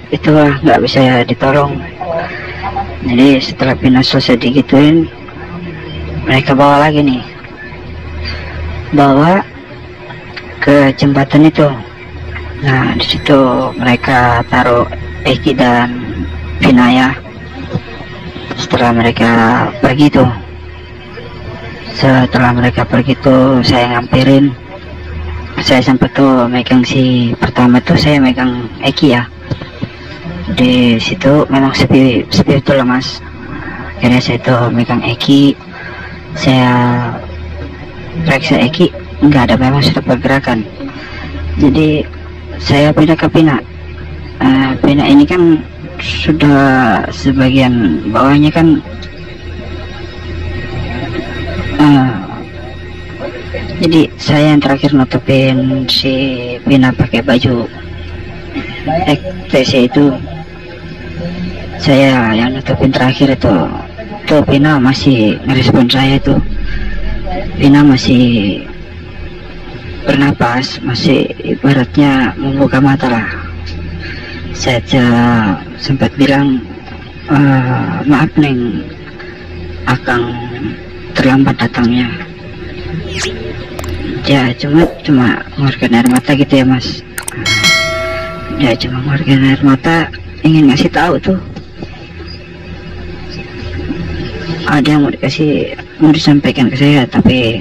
itu nggak bisa ditolong. Jadi setelah Pina selesai digituin, mereka bawa lagi nih, bawa ke jembatan itu. Nah di situ mereka taruh Eki dan Pina ya. Setelah mereka pergi tuh, saya ngampirin. Saya sempat tuh megang si pertama tuh, saya megang Eki ya. Di situ memang sepi itu lah mas. Akhirnya saya tuh megang Eki, saya periksa Eki, nggak ada, memang sudah pergerakan. Jadi saya pindah ke Pina. Pina ini kan sudah sebagian bawahnya kan jadi saya yang terakhir nutupin si Pina pakai baju TC itu. Saya yang nutupin terakhir itu. Tuh Pina masih ngerespon saya tuh. Pina masih bernapas, masih ibaratnya membuka mata lah. Saya sempat bilang, maaf Neng, Akang terlambat datangnya. Ya cuma mengeluarkan air mata gitu ya mas. Ya cuma mengeluarkan air mata, ingin ngasih tahu tuh ada yang mau disampaikan ke saya, tapi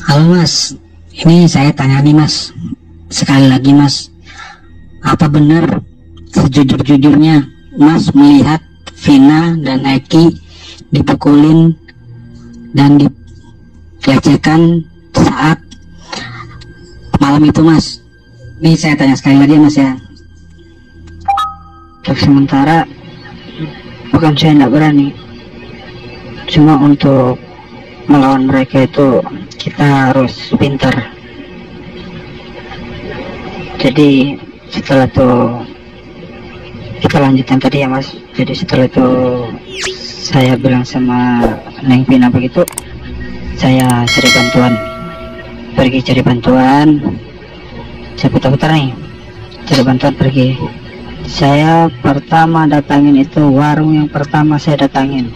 halo mas, ini saya tanya nih mas, sekali lagi mas, apa benar sejujur-jujurnya mas melihat Vina dan Eki dipukulin dan dilecehkan saat malam itu mas? Ini saya tanya sekali lagi mas ya. untuk sementara bukan saya tidak berani, cuma untuk melawan mereka itu kita harus pintar. Jadi setelah itu kita lanjutkan tadi ya mas. Jadi setelah itu saya bilang sama Neng Pina begitu, saya cari bantuan, pergi cari bantuan. Saya putar-putar nih, cari bantuan pergi. Saya pertama datangin itu warung yang pertama saya datangin,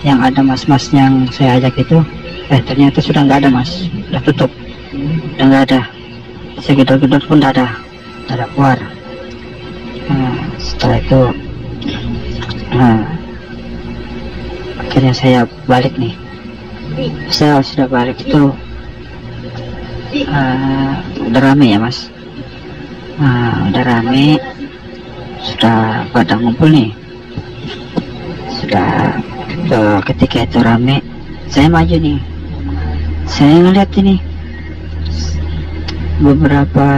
yang ada mas-mas yang saya ajak itu. Ternyata sudah nggak ada mas, udah tutup, udah nggak ada. Saya gedor-gedor pun nggak ada keluar. Setelah itu akhirnya saya balik nih. Saya sudah balik itu udah rame ya mas. Udah rame, sudah pada ngumpul nih. Sudah ketika itu rame, saya maju nih. Saya ngeliat ini beberapa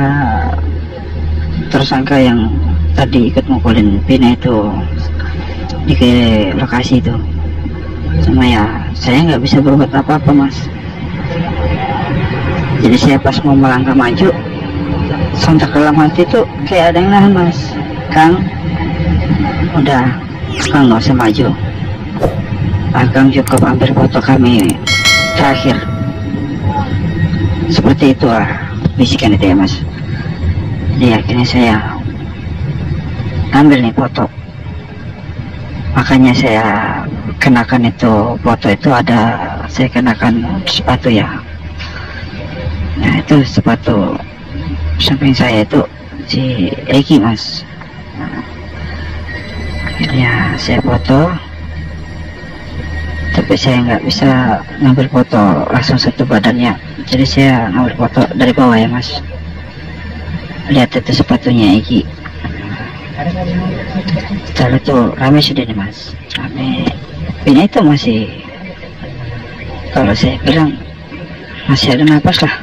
tersangka yang tadi ikut mukulin Pina itu di lokasi itu. Cuma ya saya nggak bisa berbuat apa-apa mas. Jadi saya pas mau melangkah maju, sontak dalam hati tuh kayak ada yang nahan mas. Kang, udah, Kang nggak usah maju. Kang cukup hampir foto kami terakhir. Seperti itu lah bisikan itu ya mas. Jadi akhirnya saya ambil nih foto. Makanya saya kenakan itu foto itu, ada saya kenakan sepatu ya. Nah itu sepatu samping saya itu si Eki mas. Akhirnya saya foto, tapi saya nggak bisa ngambil foto langsung satu badannya. Jadi saya ngambil foto dari bawah ya mas. Lihat itu sepatunya Eki. Setelah itu rame sudah nih mas, rame. Ini itu masih, kalau saya bilang masih ada napas lah,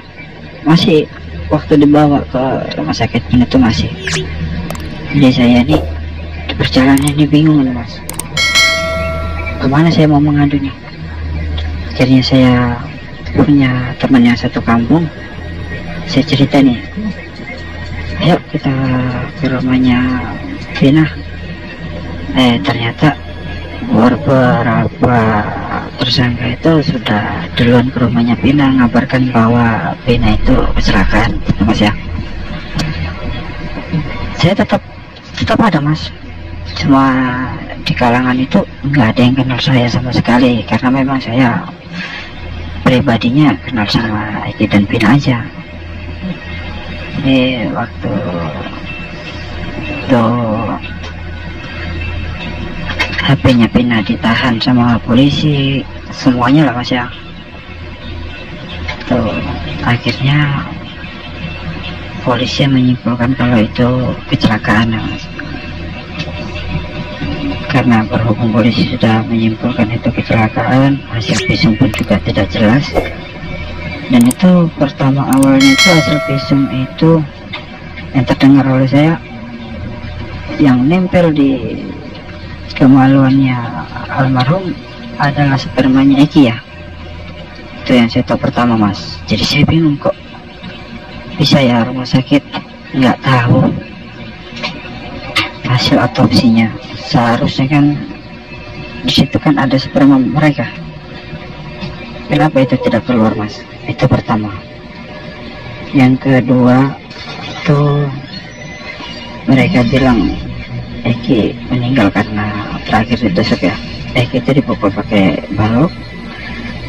masih waktu dibawa ke rumah sakit ini tuh masih. Jadi saya nih di perjalanan ini bingung nih mas, kemana saya mau mengadu nih. Akhirnya saya punya teman yang satu kampung, saya cerita nih, ayo kita ke rumahnya Vina. Ternyata beberapa tersangka itu sudah duluan ke rumahnya Pina, ngabarkan bahwa Pina itu kecelakaan, gitu, Mas ya. Saya tetap ada, Mas. Semua di kalangan itu nggak ada yang kenal saya sama sekali, karena memang saya pribadinya kenal sama Eki dan Pina aja. Jadi waktu itu HP-nya Pina ditahan sama polisi, semuanya lah, Mas ya. Tuh, akhirnya polisi menyimpulkan kalau itu kecelakaan, Mas. Karena berhubung polisi sudah menyimpulkan itu kecelakaan, hasil visum pun juga tidak jelas. Dan itu pertama awalnya itu hasil visum itu yang terdengar oleh saya, yang nempel di kemaluannya almarhum adalah spermanya Eki ya. Itu yang saya tahu pertama, Mas. Jadi saya bingung kok bisa ya rumah sakit nggak tahu hasil otopsinya. Seharusnya kan di situ kan ada sperma mereka. Kenapa itu tidak keluar, Mas? Itu pertama. Yang kedua itu mereka bilang Eki meninggal karena terakhir ditusuk ya. Eki itu dipukul pakai balok,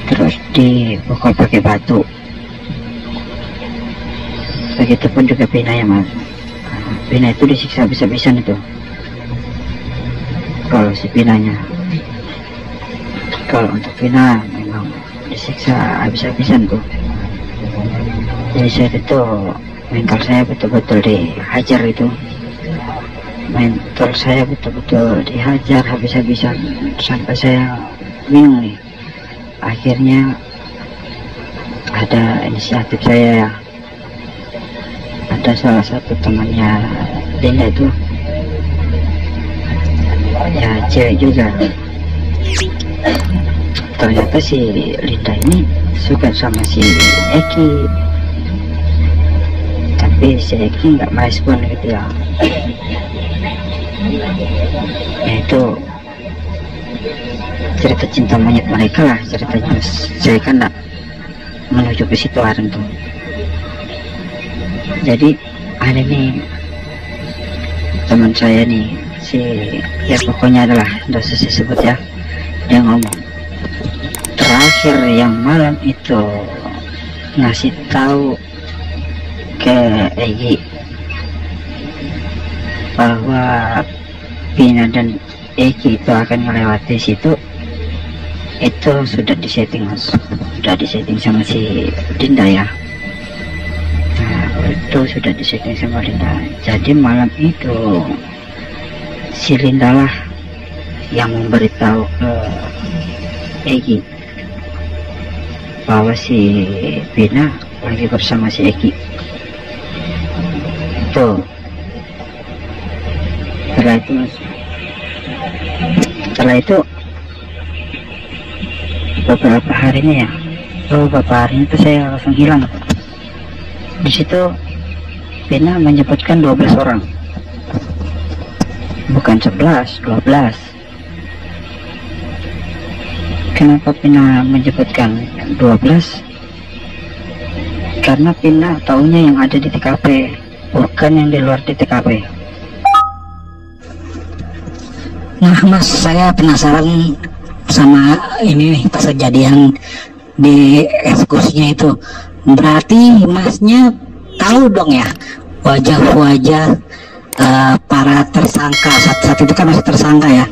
terus dipukul pakai batu. Begitupun juga Pina ya, Mas. Pina itu disiksa habis-habisan itu. Kalau si Pinanya, kalau untuk Pina memang disiksa habis-habisan tuh. Jadi saat itu mental saya betul-betul dihajar itu. Mental saya betul-betul dihajar habis-habisan sampai saya bingung nih. Akhirnya ada inisiatif saya ya. Ada salah satu temannya Linda itu, ya cewek juga. Ternyata si Linda ini suka sama si Eki, tapi si Eki nggak merespon gitu ya. Ya itu cerita cinta monyet mereka lah ceritanya. Saya kan nggak menuju ke situ hari itu. Jadi ada nih teman saya nih, si ya pokoknya adalah dosa saya sebut ya, dia ngomong terakhir yang malam itu ngasih tahu ke Egi bahwa Pina dan Eki itu akan melewati situ. Itu sudah disetting, Mas, sudah disetting sama si Dinda ya. Nah, itu sudah disetting sama Linda. Jadi malam itu si Linda lah yang memberitahu ke Eki bahwa si Pina lagi bersama si Eki. Tuh. Setelah itu beberapa harinya ya, beberapa hari itu saya langsung hilang. Di situ Pina menyebutkan 12 orang, bukan 11, 12. Kenapa Pina menyebutkan 12? Karena Pina taunya yang ada di TKP, bukan yang di luar di TKP. Nah, Mas, saya penasaran sama ini nih, pas kejadian di eksekusinya itu. Berarti Masnya tahu dong ya wajah-wajah para tersangka saat itu kan masih tersangka ya,